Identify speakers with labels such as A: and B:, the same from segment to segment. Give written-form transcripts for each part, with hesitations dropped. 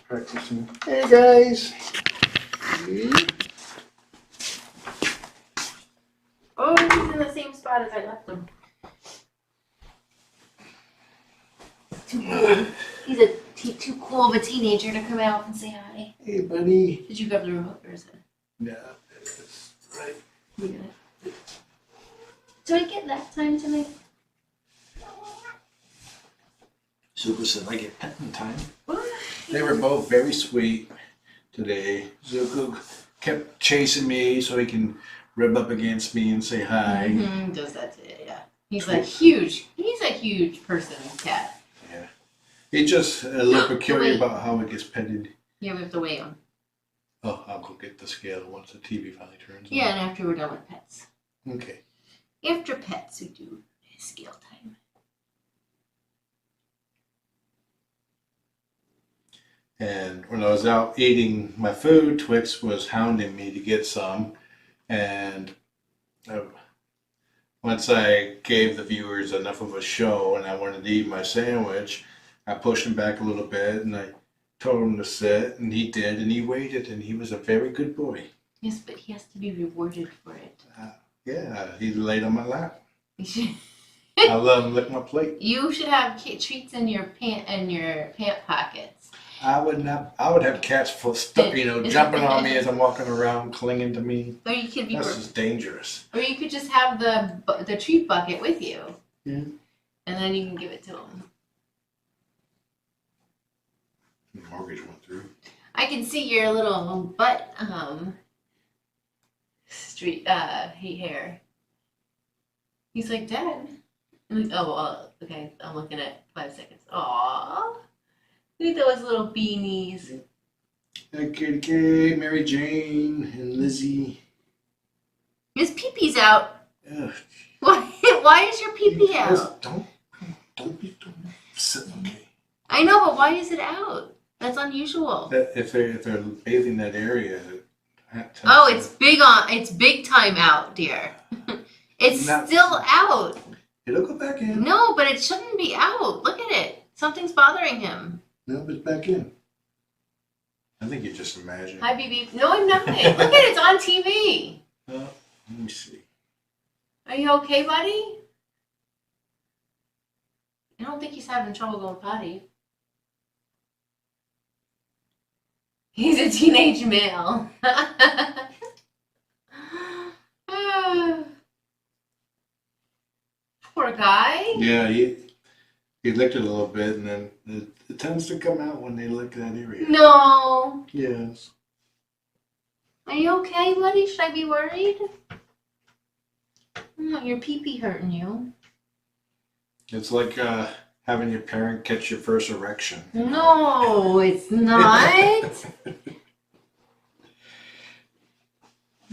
A: practicing. Hey guys.
B: Oh, he's in the same spot as I left him. He's too cool of a teenager to come out and say hi.
A: Hey buddy.
B: Did you grab the remote or is it?
A: Yeah, it's right.
B: You got it. Do I get that time tonight?
A: Zuko said I get petting time.
B: What?
A: They were both very sweet today. Zuko kept chasing me so he can rub up against me and say hi.
B: Mm-hmm. Does that today, yeah. He's a huge person cat.
A: Yeah. He's just a little peculiar about how it gets petted.
B: Yeah, we have to weigh him.
A: Oh, I'll go get the scale once the TV finally turns on.
B: Yeah, and after we're done with pets.
A: Okay.
B: After pets, we do scale time.
A: And when I was out eating my food, Twix was hounding me to get some. And once I gave the viewers enough of a show and I wanted to eat my sandwich, I pushed him back a little bit and I told him to sit, and he did, and he waited, and he was a very good boy.
B: Yes, but he has to be rewarded for it.
A: Yeah, he laid on my lap. I let him lick my plate.
B: You should have treats in your pant pockets.
A: I would have cats jumping on me as I'm walking around, clinging to me.
B: Or you could be.
A: This is dangerous.
B: Or you could just have the treat bucket with you.
A: Yeah.
B: And then you can give it to him.
A: The mortgage went through.
B: I can see your little butt hair. He's like, Dad. I'm like, oh, okay. I'm looking at 5 seconds. Aww. Look at those little beanies.
A: Hey, Kitty K, Mary Jane, and Lizzie.
B: His pee-pee's out.
A: Ugh.
B: Why is your pee-pee out?
A: Don't be okay.
B: I know, but why is it out? That's unusual.
A: If they're bathing that area.
B: Oh, it's big time out, dear. It's still out.
A: It'll go back in.
B: No, but it shouldn't be out. Look at it. Something's bothering him.
A: No, but it's back in. I think you're just imagining.
B: Hi, BB. No, I'm not. Look at it. It's on TV.
A: Let me see.
B: Are you okay, buddy? I don't think he's having trouble going potty. He's a teenage male. Poor guy.
A: Yeah, he licked it a little bit, and then it tends to come out when they lick that area.
B: No.
A: Yes.
B: Are you okay, buddy? Should I be worried? Oh, your pee-pee hurting you.
A: It's like having your parent catch your first erection.
B: No, it's not.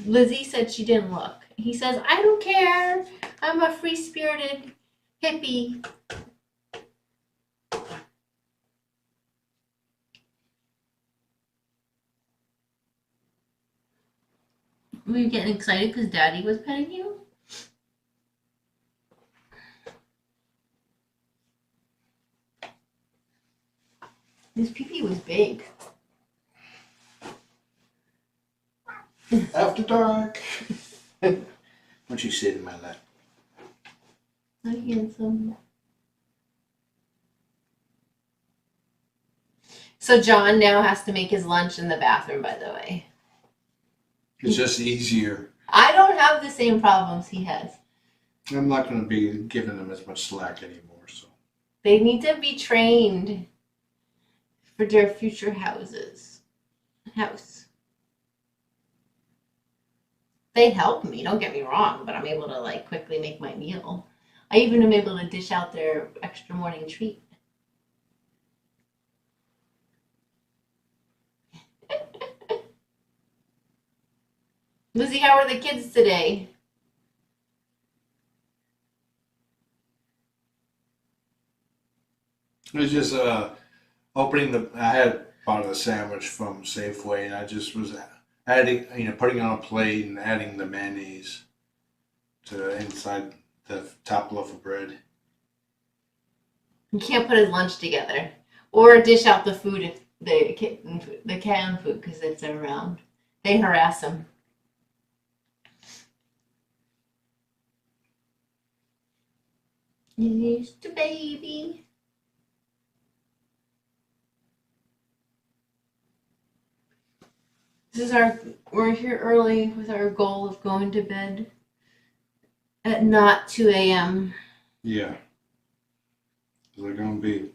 B: Lizzie said she didn't look. He says, I don't care. I'm a free-spirited hippie. Were you getting excited because Daddy was petting you? His pee-pee was big.
A: After dark. Why don't you sit in my lap?
B: So handsome. So John now has to make his lunch in the bathroom, by the way.
A: It's just easier.
B: I don't have the same problems he has.
A: I'm not going to be giving them as much slack anymore. So
B: They need to be trained for their future house. They help me, don't get me wrong, but I'm able to like quickly make my meal. I even am able to dish out their extra morning treat. Lizzie, how are the kids today?
A: it was just opening I had bought a sandwich from Safeway, and I just was adding, putting on a plate and adding the mayonnaise to inside the top loaf of bread.
B: You can't put his lunch together or dish out the food the kitten food, the canned food, because if they're around, they harass them. Here's the baby. We're here early with our goal of going to bed at not 2 a.m.
A: Yeah. They're going to be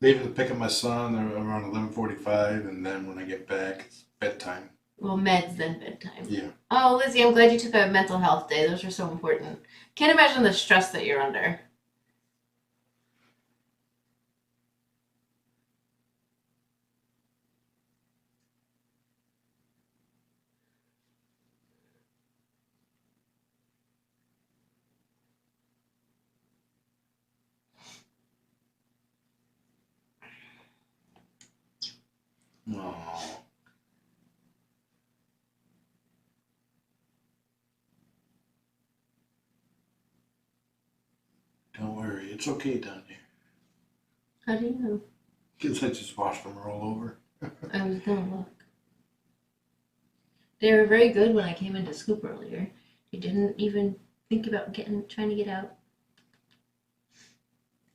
A: leaving to pick up my son around 11:45, and then when I get back, it's bedtime.
B: Well, meds, then bedtime.
A: Yeah.
B: Oh, Lizzie, I'm glad you took a mental health day. Those are so important. Can't imagine the stress that you're under.
A: Oh. Don't worry, it's okay down there.
B: How do you know?
A: Because I just watched them roll over.
B: I was gonna look. They were very good when I came into Scoop earlier. They didn't even think about trying to get out.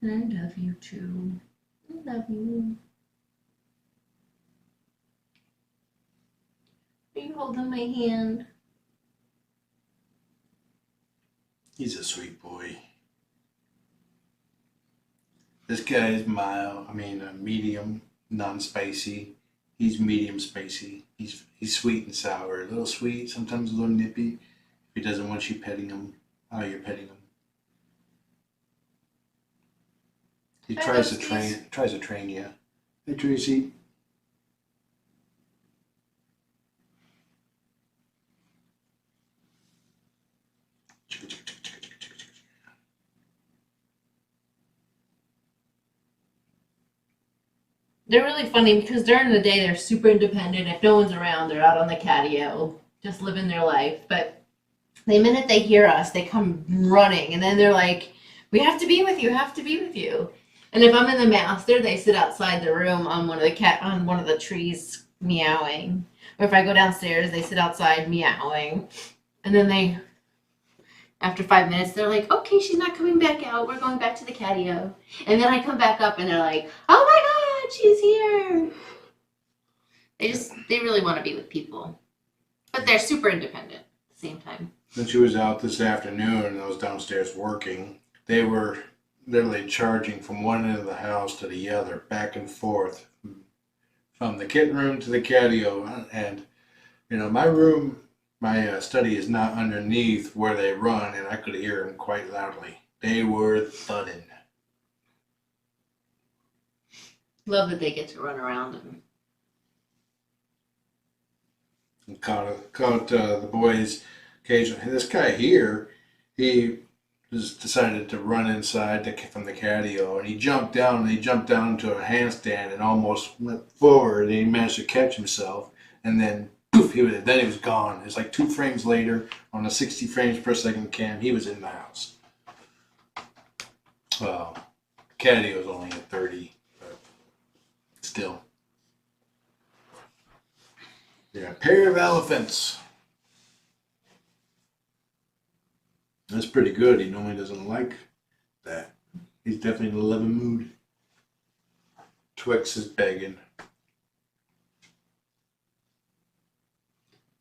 B: And I love you too. I love you. Are you holding my hand?
A: He's a sweet boy. This guy is medium, non-spicy. He's medium spicy. He's sweet and sour. A little sweet, sometimes a little nippy. If he doesn't want you petting him, you're petting him. He tries to train you. Hey, Tracy.
B: They're really funny because during the day they're super independent. If no one's around, they're out on the catio, just living their life. But the minute they hear us, they come running, and then they're like, "We have to be with you. Have to be with you." And if I'm in the master, they sit outside the room on one of the trees meowing. Or if I go downstairs, they sit outside meowing. And then after 5 minutes, they're like, "Okay, she's not coming back out. We're going back to the catio." And then I come back up, and they're like, "Oh my God, she's here!" They really want to be with people, but they're super independent at the same time.
A: When she was out this afternoon and I was downstairs working, they were literally charging from one end of the house to the other, back and forth, from the kitten room to the catio. And, my room, my study is not underneath where they run, and I could hear them quite loudly. They were thudding.
B: Love that they get to run around
A: And caught the boys occasionally. This guy here, he just decided to run inside from the catio, and he jumped down to a handstand and almost went forward, and he managed to catch himself, and then poof, he was gone. It's like 2 frames later on a 60 frames per second cam, he was in the house. Well, the catio is only at 30, but still. Yeah, a pair of elephants. That's pretty good. He normally doesn't like that. He's definitely in a loving mood. Twix is begging.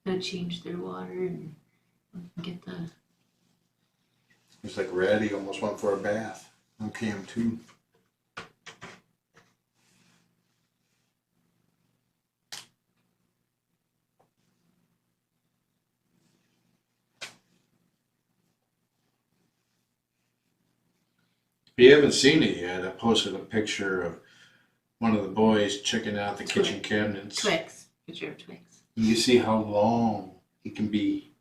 B: Gonna change their water and get the.
A: He's like red. He almost went for a bath on cam 2. If you haven't seen it yet, I posted a picture of one of the boys checking out the kitchen cabinets.
B: Twix. Picture of Twix.
A: You see how long he can be.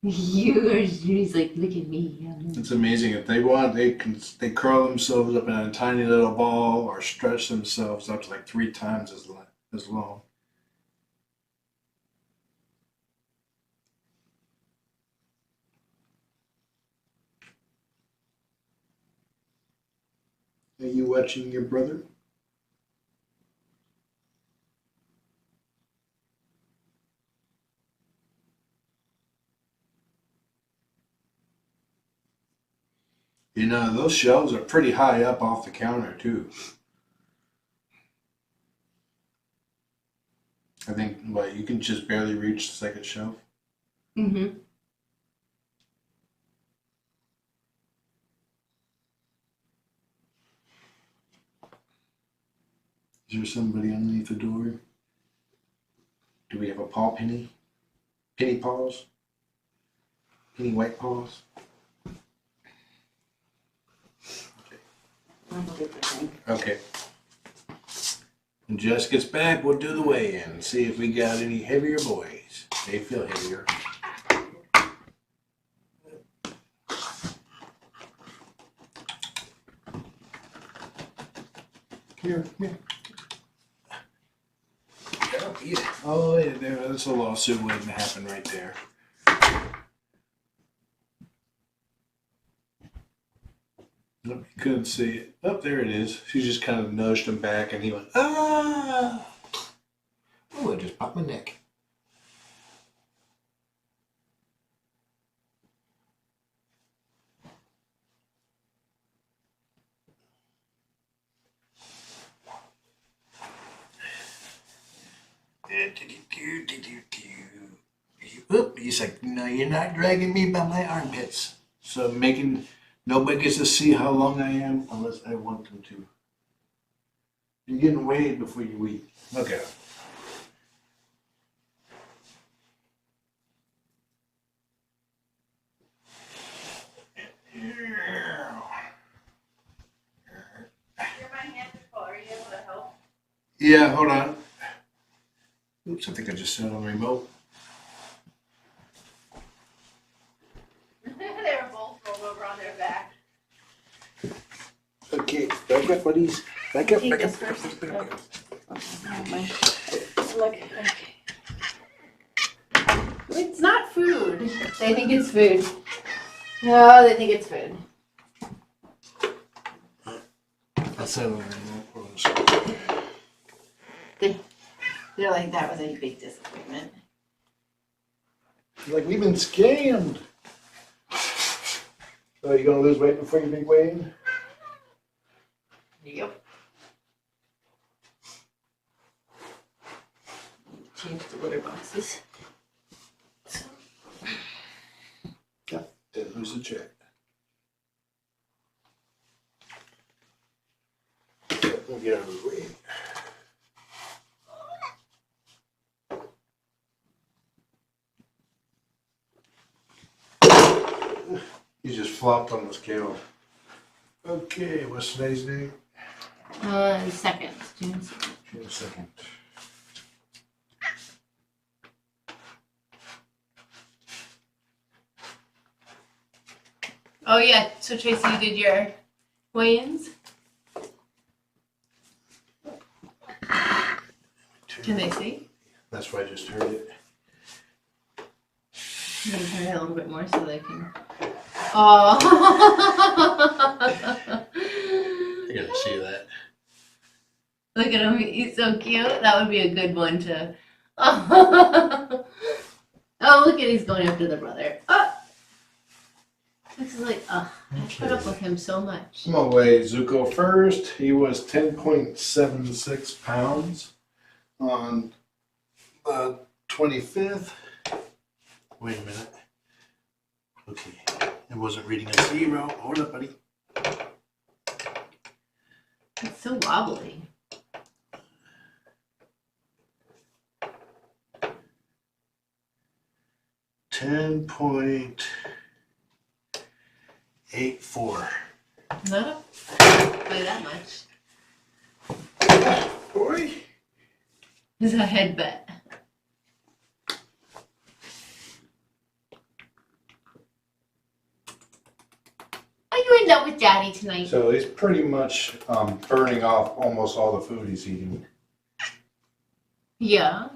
B: He's like, "Look at me."
A: It's amazing. If they want, they curl themselves up in a tiny little ball or stretch themselves up to like 3 times as long. Are you watching your brother? You know, those shelves are pretty high up off the counter, too. I think, you can just barely reach the second shelf.
B: Mm-hmm.
A: Is there somebody underneath the door? Do we have a paw penny? Penny paws? Penny white paws? Okay. When Jess gets back, we'll do the weigh-in and see if we got any heavier boys. They feel heavier. Here. Oh, yeah, that's a lawsuit waiting to happen right there. Nope, you couldn't see it. Oh, there it is. She just kind of nudged him back and he went, ah! Oh, I just popped my neck. Oop, he's like, no, you're not dragging me by my armpits. So nobody gets to see how long I am unless I want them to. You're getting weighed before you eat. Look at him. Yeah, hold on. Oops, I think I just set on the remote.
B: They were both rolled over on their back.
A: Okay, back up, buddies. Back up,
B: Take
A: back up.
B: this first.
A: Back up.
B: Look, okay. It's not food. They think it's food. No, they think it's food.
A: I'll set on the remote.
B: They're like, that was a big disappointment.
A: Like, we've been scammed. So you gonna lose weight before your big weigh-in?
B: Yep. Change the litter boxes.
A: Yep. Then who's the check? We'll get out of the way. He just flopped on the scale. Okay, what's today's date?
B: Second, June 2nd.
A: June 2nd.
B: Oh yeah, so Tracy, you did your weigh-ins? Can they see?
A: That's why I just heard it.
B: I'm gonna turn it a little bit more so they can. Oh.
A: I gotta see that.
B: Look at him, he's so cute. That would be a good one to. Oh, look at he's going after the brother. Oh. This is like, I put up with him so much.
A: I'm gonna weigh Zuko first. He was 10.76 pounds on the 25th. Wait a minute. Okay, it wasn't reading a 0. Hold up, buddy.
B: It's so wobbly. $10.84. Not up by that much.
A: Boy.
B: It's a head bet. Are you in love with Daddy tonight?
A: So he's pretty much burning off almost all the food he's eating.
B: Yeah.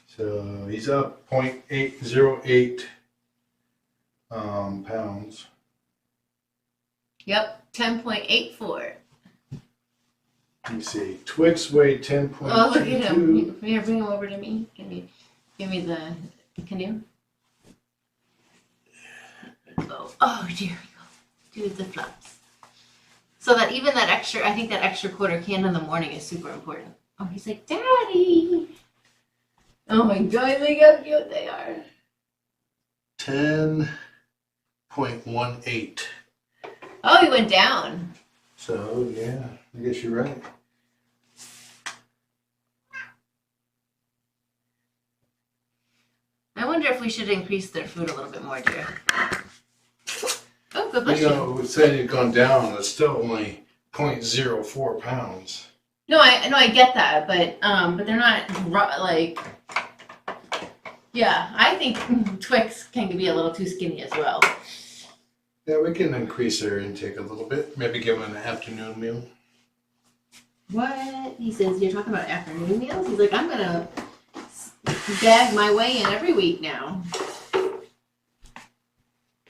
A: So he's up 0.808 pounds.
B: Yep, 10.84.
A: Let me see. Twix weighed 10.22.
B: Oh, look at him. Here, bring him over to me. Give me the, can you? Oh, there we go. do the fluffs. So that even that extra, I think that extra quarter can in the morning is super important. Oh, he's like, Daddy. Oh my God, look how cute they are.
A: 10.18.
B: Oh, he went down.
A: So, yeah, I guess you're right.
B: I wonder if we should increase their food a little bit more, dear. Oh, good bless
A: You
B: you.
A: know, we said you'd gone down, it's still only 0.04 pounds.
B: No, I get that, but they're not like. Yeah, I think Twix can be a little too skinny as well.
A: Yeah, we can increase their intake a little bit. Maybe give them an afternoon meal.
B: What? He says, you're talking about afternoon meals? He's like, I'm going to bag my way in every week now.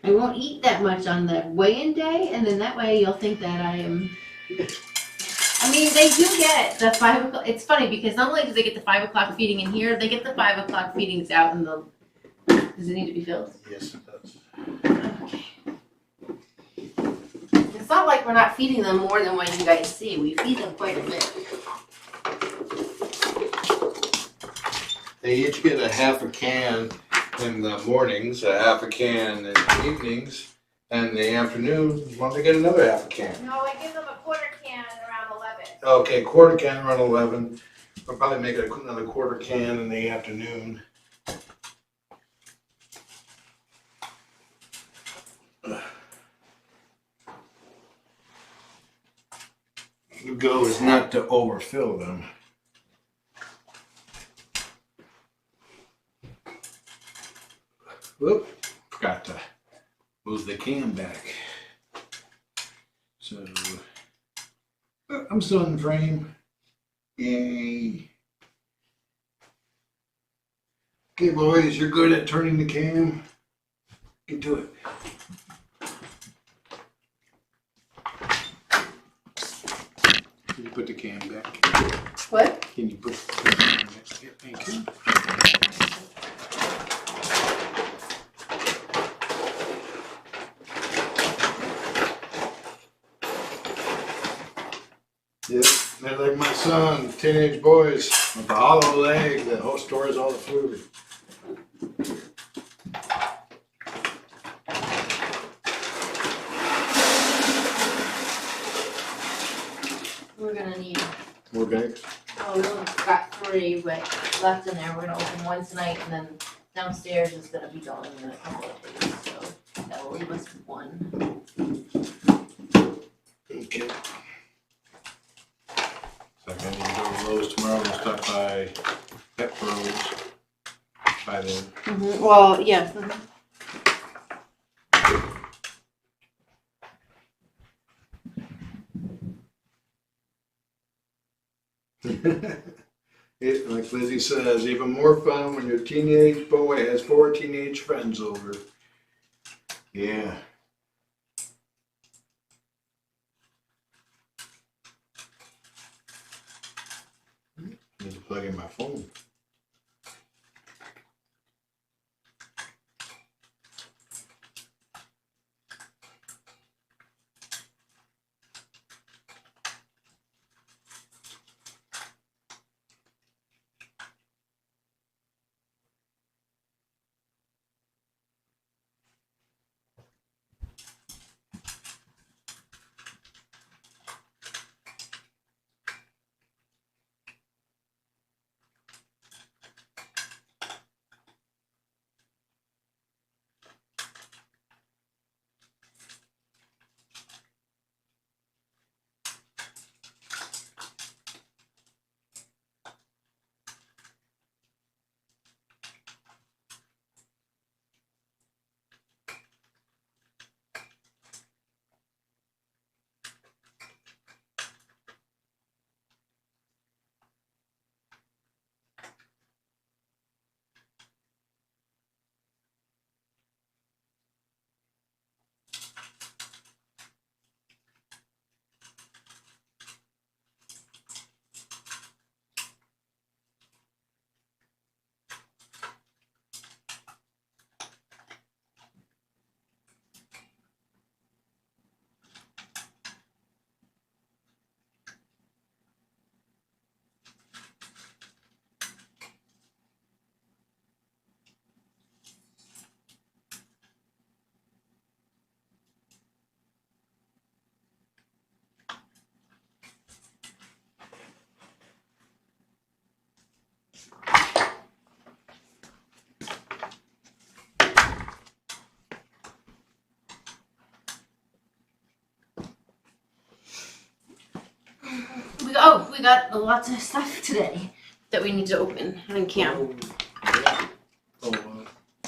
B: I won't eat that much on the weigh-in day, and then that way you'll think that I am... I mean, they do get the 5 o'clock... It's funny, because not only do they get the 5 o'clock feeding in here, they get the 5 o'clock feedings out in the... Does it need to be filled?
A: Yes, it does.
B: Okay. It's not like we're not feeding them more than what you guys see. We feed them quite a bit.
A: They each get a half a can in the mornings, a half a can in the evenings, and in the afternoon, why don't they get another half a can?
B: No, I give them a quarter can around 11.
A: Okay, quarter can around 11. We'll probably make another quarter can in the afternoon. The goal is not to overfill them. Whoop, forgot to move the can back. So, I'm still in the frame. Yay. Okay, boys, you're good at turning the cam. Get to it. Can you put the cam back?
B: What?
A: Can you put the cam back? Yeah, thank you. Yep, they're like my son, teenage boys with the hollow leg that stores all the food.
B: We're gonna need.
A: More bags?
B: Oh, we only got 3 left in there. We're gonna open one tonight, and then downstairs is gonna be going in a couple of days. So that will leave us with 1.
A: Okay. So I need to go to Lowe's tomorrow. We'll stop by Pet Bros by then.
B: Well, yes.
A: It, like Lizzie says, even more fun when your teenage boy has 4 teenage friends over. Yeah. Need to plug in my phone.
B: Oh, we got lots of stuff today that we need to open on cam.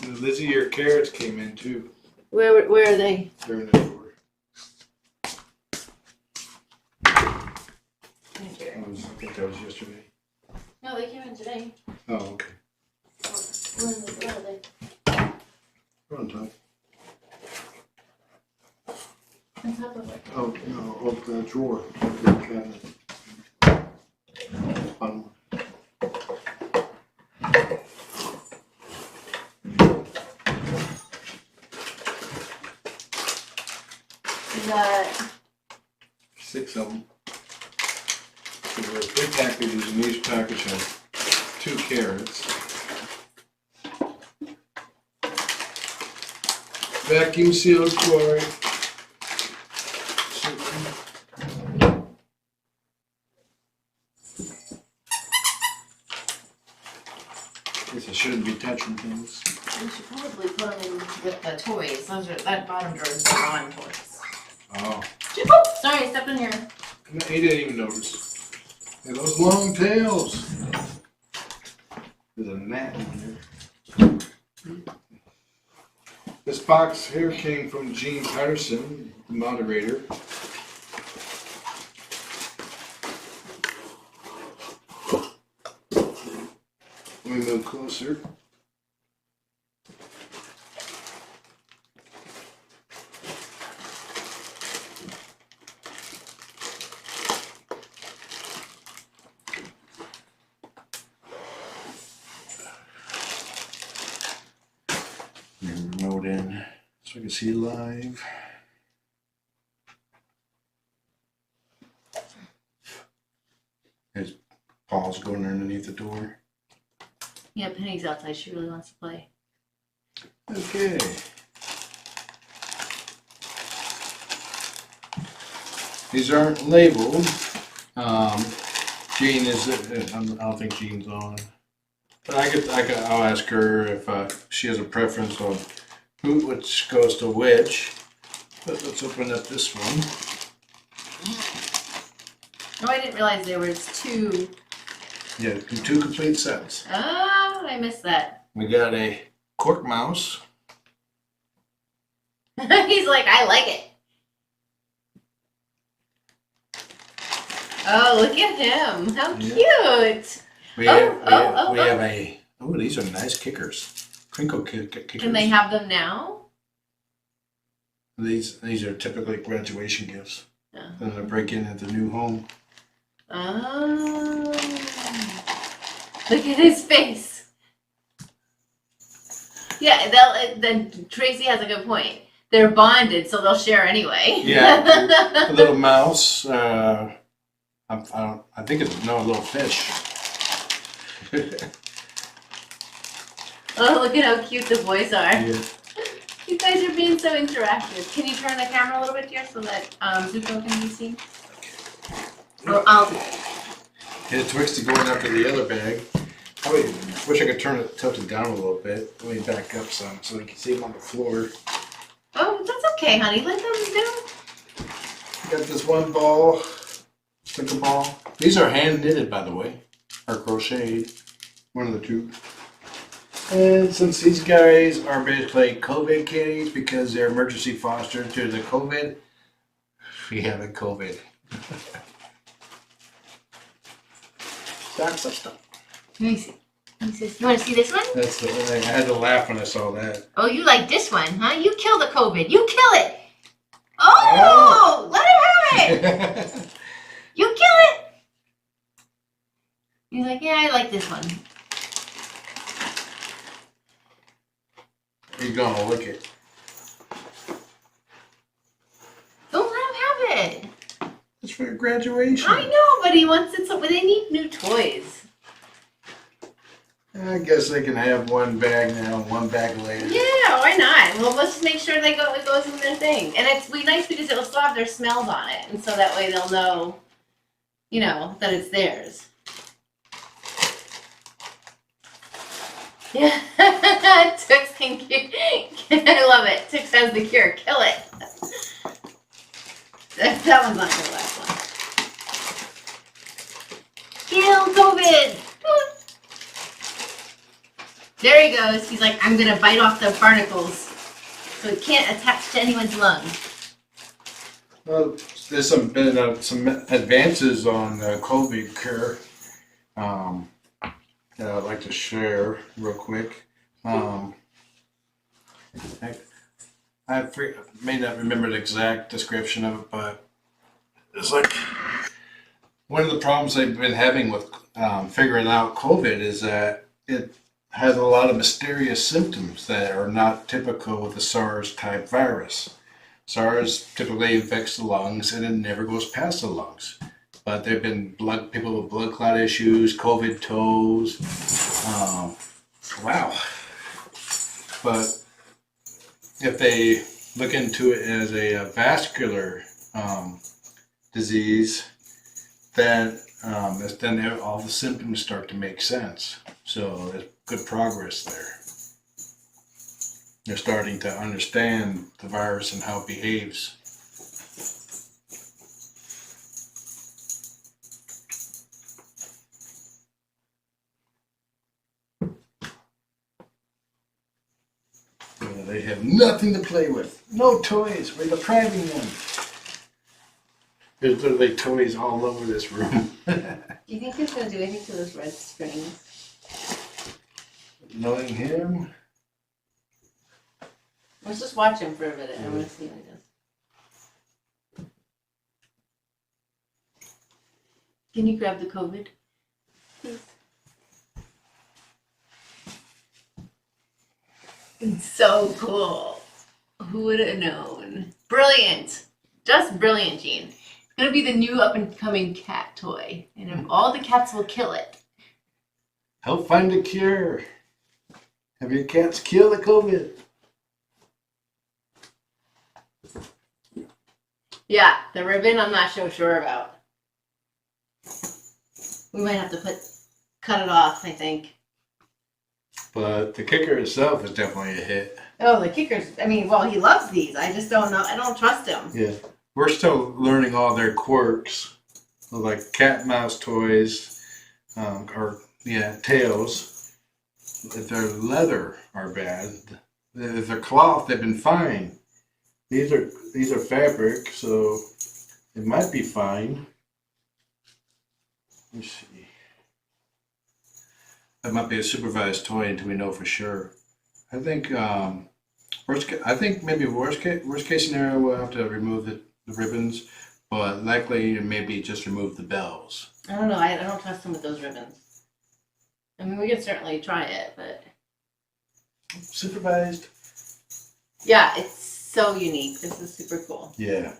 A: Lizzie, your carrots came in too.
B: Where are they?
A: They're in the drawer. I think that was yesterday.
B: No, they came in today.
A: Oh, okay.
B: Where are they?
A: We're on top.
B: On top of it.
A: Oh, no, of the drawer. Of the cabinet. Bottom.
B: We got
A: 6 of them. So there are 3 packages, and each package has 2 carrots. Vacuum sealed calorie. Guess I shouldn't be touching things.
B: we should probably put them in with the toys. That bottom drawer is beyond toys.
A: Oh.
B: Oh, sorry, I stepped on your.
A: No, he didn't even notice. And those long tails. There's a gnat in there. This box here came from Gene Patterson, the moderator. Let me move closer. Remote in so I can see live. His paws going underneath the door.
B: Yeah, Penny's outside. She really wants to play.
A: Okay. These aren't labeled. Jean is. I don't think Jean's on. But I'll ask her if she has a preference on which goes to which. But let's open up this one.
B: Oh, I didn't realize there was 2.
A: Yeah, 2 complete sets.
B: Oh, I missed that.
A: We got a cork mouse.
B: He's like, I like it. Oh, look at him. How cute.
A: We have a. Oh, these are nice kickers. Crinkle kickers.
B: Can they have them now?
A: These are typically graduation gifts.
B: Oh.
A: And they're breaking into the new home.
B: Oh. Look at his face. Yeah, then Tracy has a good point. They're bonded, so they'll share anyway.
A: Yeah, a little mouse. I think it's a little fish.
B: Oh, look at how cute the boys are.
A: Yeah.
B: You guys are being so interactive. Can you turn the camera a little bit here so that Zuko can be seen? Or I'll do it.
A: Here's Twix to going after the other bag. I wish I could tilt it down a little bit. Let me back up some so you can see them on the floor.
B: Oh, that's okay, honey. Let them do.
A: Got this one ball, sprinkle ball. These are hand knitted, by the way, or crocheted. One of the 2. And since these guys are basically COVID kitties because they're emergency fostered to the COVID, we have a COVID. Stocks up stuff.
B: Let me see. You want to see this one?
A: That's the thing. I had to laugh when I saw that.
B: Oh, you like this one, huh? You kill the COVID. You kill it. Oh, let him have it. You kill it. He's like, yeah, I like this one.
A: He's gonna lick it.
B: Don't let him have it.
A: It's for graduation.
B: I know, but he wants it so. But they need new toys.
A: I guess they can have one bag now, one bag later.
B: Yeah, why not? Well, let's just make sure it goes in their thing, and it's be nice because it'll still have their smells on it, and so that way they'll know, that it's theirs. Yeah, Twix can I love it. Twix has the cure. Kill it. That one's not gonna last long. Kill COVID. There he goes. He's like, I'm gonna bite off the barnacles so it can't attach to anyone's lungs.
A: Well, there's been some advances on COVID cure that I'd like to share real quick. I may not remember the exact description of it, but it's like one of the problems they've been having with figuring out COVID is that it has a lot of mysterious symptoms that are not typical with the SARS type virus. SARS typically infects the lungs and it never goes past the lungs. But there have been people with blood clot issues, COVID toes. Wow. But if they look into it as a vascular disease, then all the symptoms start to make sense. So there's good progress there. They're starting to understand the virus and how it behaves. They have nothing to play with. No toys. We're depriving them. There's literally toys all over this room.
B: Do you think he's going to do anything to those red strings?
A: Knowing him.
B: Let's just watch him for a minute. I want to see what he does. Can you grab the COVID, please? It's so cool. Who would have known? Brilliant. Just brilliant, Gene. It's going to be the new up-and-coming cat toy. And if all the cats will kill it.
A: Help find a cure. Have your cats kill the COVID.
B: Yeah, the ribbon I'm not so sure about. We might have to cut it off, I think.
A: But the kicker itself is definitely a hit.
B: Oh, the kickers. I mean, well, he loves these. I just don't know. I don't trust him.
A: Yeah. We're still learning all their quirks. Like cat mouse toys, tails. If they're leather are bad. If they're cloth, they've been fine. These are fabric, so it might be fine. Let me see. That might be a supervised toy until we know for sure. I think maybe worst case scenario we'll have to remove the ribbons, but likely maybe just remove the bells.
B: I don't know. I don't trust him with those ribbons. I mean, we could certainly try it, but
A: supervised.
B: Yeah, it's so unique. This is super cool.
A: Yeah.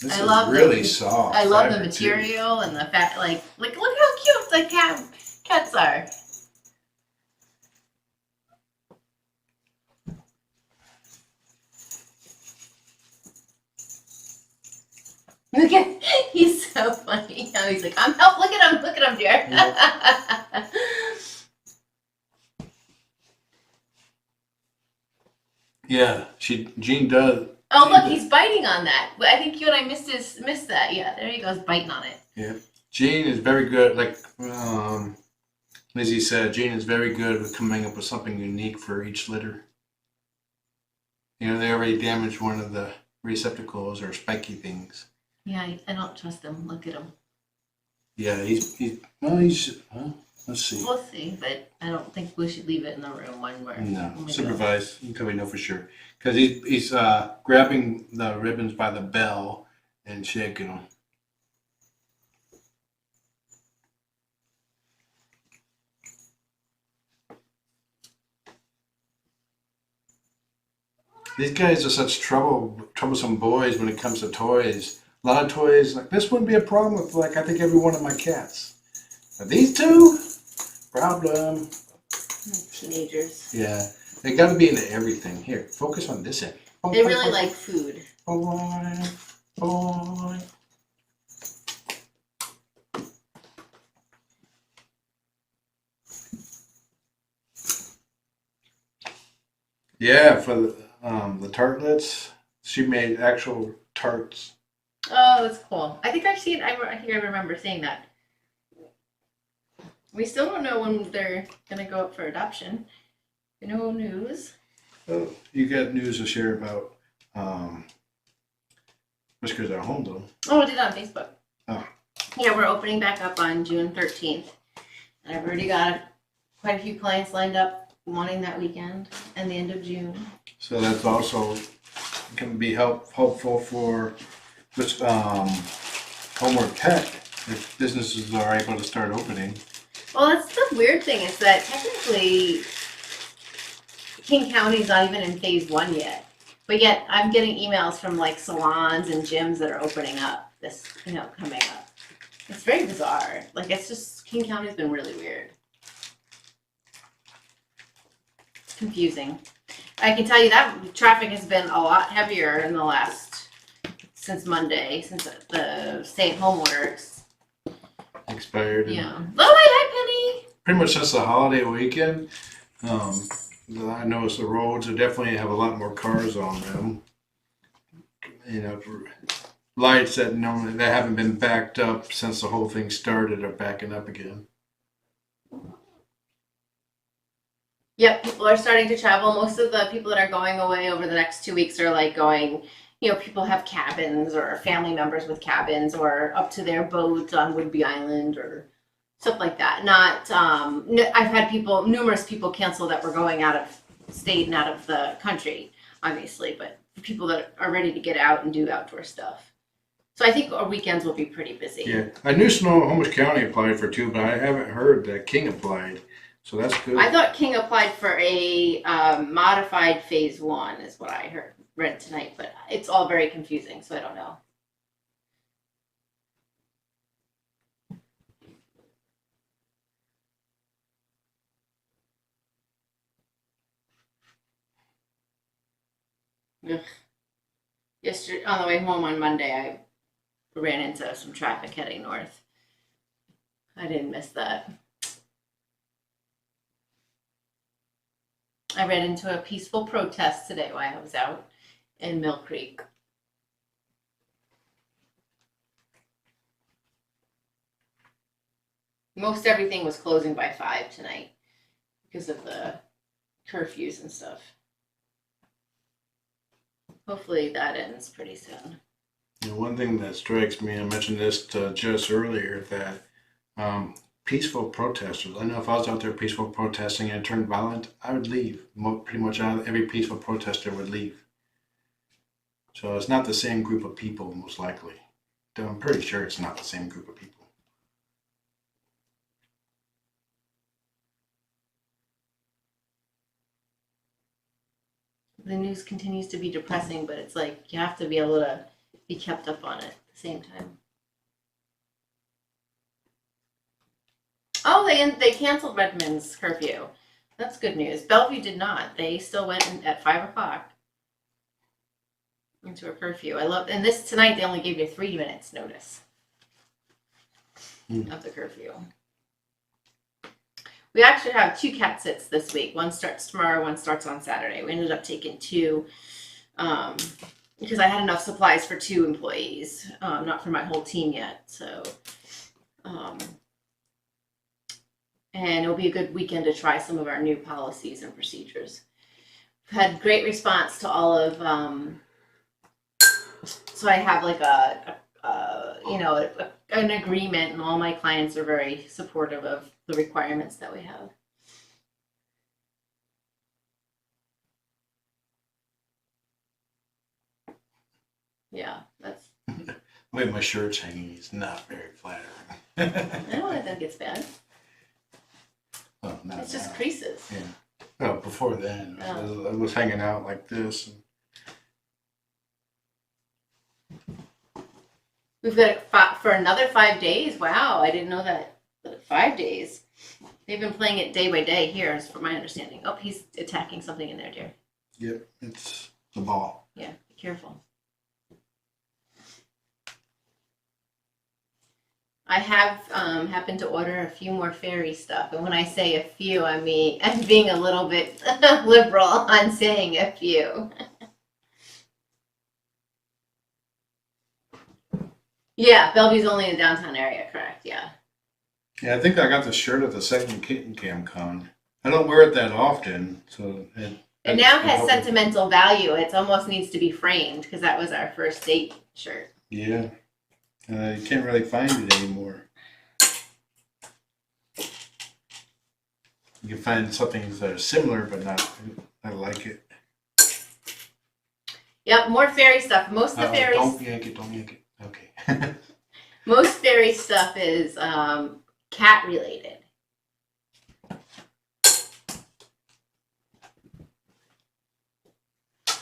A: This
B: I
A: is
B: love
A: really soft.
B: I love the material and the fact, like look how cute the cats are. Look at, he's so funny. Now he's like, look at him, dear.
A: Yeah. Yeah, Jean does.
B: Oh, look, he's biting on that. I think you and I missed that. Yeah, there he goes, biting on it.
A: Yeah, Jean is very good. Like Lizzie said, Jean is very good with coming up with something unique for each litter. You know, they already damaged one of the receptacles or spiky things.
B: Yeah, I don't trust him. Look at him.
A: Yeah, let's see.
B: We'll see, but I don't think we should leave it in the room when we're
A: supervised until we know for sure. Because he's grabbing the ribbons by the bell and shaking them. These guys are such troublesome boys when it comes to toys. A lot of toys, like this wouldn't be a problem with, like, I think every one of my cats. But these two, problem.
B: Teenagers.
A: Yeah, they got to be into everything. Here, focus on this end.
B: They really like food.
A: Boy. Yeah, for the tartlets, she made actual tarts.
B: Oh, that's cool. I think I think I remember seeing that. We still don't know when they're gonna go up for adoption. No news.
A: Oh, you got news to share about Whiskers at Home, though.
B: Oh, I did it on Facebook.
A: Oh.
B: Yeah, we're opening back up on June 13th. And I've already got quite a few clients lined up wanting that weekend and the end of June.
A: So that's also can be helpful for this Homeward Pet if businesses are able to start opening.
B: Well, that's the weird thing is that technically King County's not even in phase 1 yet. But yet I'm getting emails from like salons and gyms that are opening up this, coming up. It's very bizarre. Like it's just, King County's been really weird. It's confusing. I can tell you that traffic has been a lot heavier in the since Monday, since the stay-at-home orders
A: Expired.
B: Yeah. Oh, hi, Penny.
A: Pretty much since the holiday weekend, I noticed the roads definitely have a lot more cars on them. Lights that haven't been backed up since the whole thing started are backing up again.
B: Yep, people are starting to travel. Most of the people that are going away over the next 2 weeks are like going, people have cabins or family members with cabins or up to their boats on Whidbey Island or stuff like that. Not, I've had numerous people cancel that were going out of state and out of the country, obviously, but people that are ready to get out and do outdoor stuff. So I think our weekends will be pretty busy.
A: Yeah, I knew Snohomish County applied for 2, but I haven't heard that King applied. So that's good.
B: I thought King applied for a modified phase 1 is what I read tonight, but it's all very confusing, so I don't know. Ugh. Yesterday, on the way home on Monday, I ran into some traffic heading north. I didn't miss that. I ran into a peaceful protest today while I was out in Mill Creek. Most everything was closing by 5 tonight because of the curfews and stuff. Hopefully that ends pretty soon.
A: One thing that strikes me, I mentioned this to Jess earlier, that peaceful protesters, I know if I was out there peaceful protesting and it turned violent, I would leave. Pretty much every peaceful protester would leave. So it's not the same group of people, most likely. I'm pretty sure it's not the same group of people.
B: The news continues to be depressing, but it's like you have to be able to be kept up on it at the same time. Oh, they canceled Redmond's curfew. That's good news. Bellevue did not. They still went at 5 o'clock into a curfew. And this tonight they only gave you 3 minutes notice of the curfew. We actually have 2 cat sits this week. One starts tomorrow, one starts on Saturday. We ended up taking 2 because I had enough supplies for 2 employees, not for my whole team yet. So, and it'll be a good weekend to try some of our new policies and procedures. We've had great response to all of, so I have like an agreement, and all my clients are very supportive of the requirements that we have. Yeah, that's.
A: The way my shirt's hanging is not very flattering.
B: I don't think it's bad.
A: Oh, not
B: it's just
A: now.
B: creases.
A: Yeah. Well, before then, it was hanging out like this.
B: We've got it for another 5 days. Wow, I didn't know that. 5 days. They've been playing it day by day here, is from my understanding. Oh, he's attacking something in there, dear.
A: Yep, it's the ball.
B: Yeah, be careful. I have happened to order a few more fairy stuff, and when I say a few, I mean I'm being a little bit liberal on saying a few. Yeah, Bellevue's only in the downtown area, correct? Yeah.
A: Yeah, I think I got the shirt at the second Kitten Cam con. I don't wear it that often, so
B: It now has sentimental value. It almost needs to be framed because that was our first date shirt.
A: Yeah, you can't really find it anymore. You can find something that are similar, but not like it.
B: Yep, more fairy stuff. Most of the fairies.
A: Don't yank it. Don't yank it. Okay.
B: Most fairy stuff is cat related.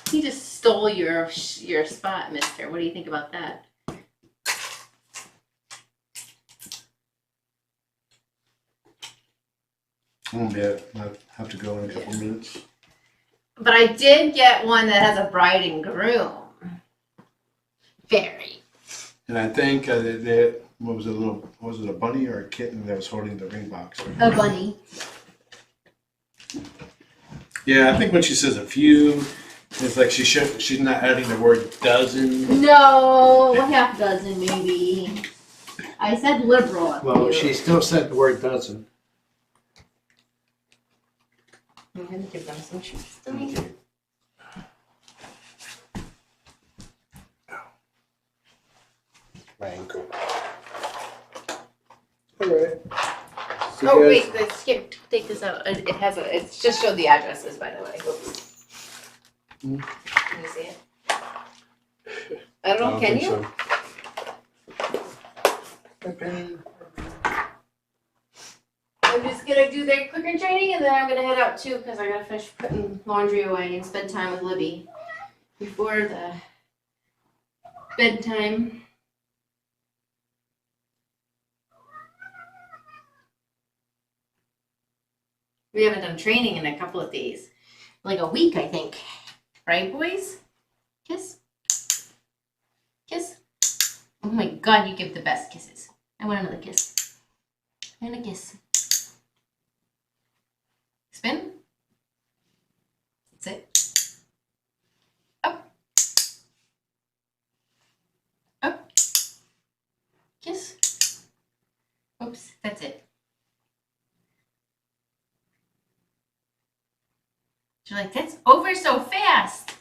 B: He just stole your spot, mister. What do you think about that?
A: Yeah, I'll have to go in a couple minutes.
B: But I did get one that has a bride and groom. Fairy.
A: And I think what was it a bunny or a kitten that was holding the ring box?
B: A bunny.
A: Yeah, I think when she says a few, it's like she's not adding the word dozen.
B: No, half dozen maybe. I said liberal.
C: Well, she still said the word dozen.
B: I'm gonna give them some treats.
C: My ankle. All right. So
B: Oh
C: you guys-
B: wait, here, take this out. It's just showed the addresses, by the way. Oops. Can you see it? I don't know. Can
C: think
B: you?
C: So.
B: I'm just gonna do their clicker training, and then I'm gonna head out too because I gotta finish putting laundry away and spend time with Libby before the bedtime. We haven't done training in a couple of days, like a week, I think. Right, boys? Kiss. Kiss. Oh my God, you give the best kisses. I want another kiss. And a kiss. Spin. Sit. Up. Up. Kiss. Oops, that's it. You're like, that's over so fast.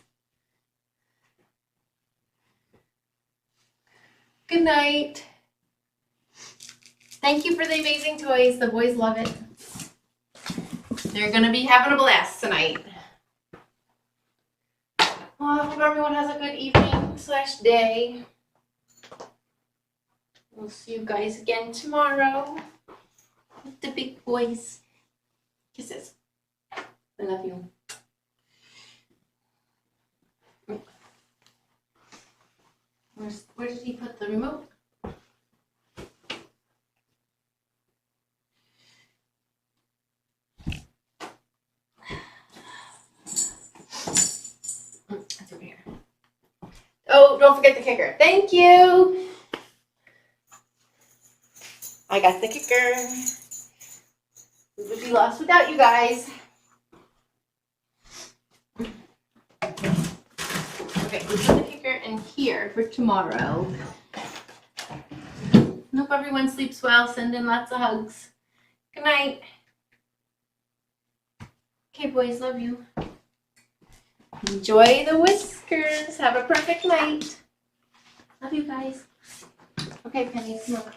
B: Good night. Thank you for the amazing toys. The boys love it. They're going to be having a blast tonight. Well, I hope everyone has a good evening/day. We'll see you guys again tomorrow with the big boys. Kisses. I love you. Where did he put the remote? That's over here. Oh, don't forget the kicker. Thank you. I got the kicker. We would be lost without you guys. Okay, we put the kicker in here for tomorrow. Hope everyone sleeps well. Send in lots of hugs. Good night. Okay, boys, love you. Enjoy the whiskers. Have a perfect night. Love you guys. Okay, Penny, come on.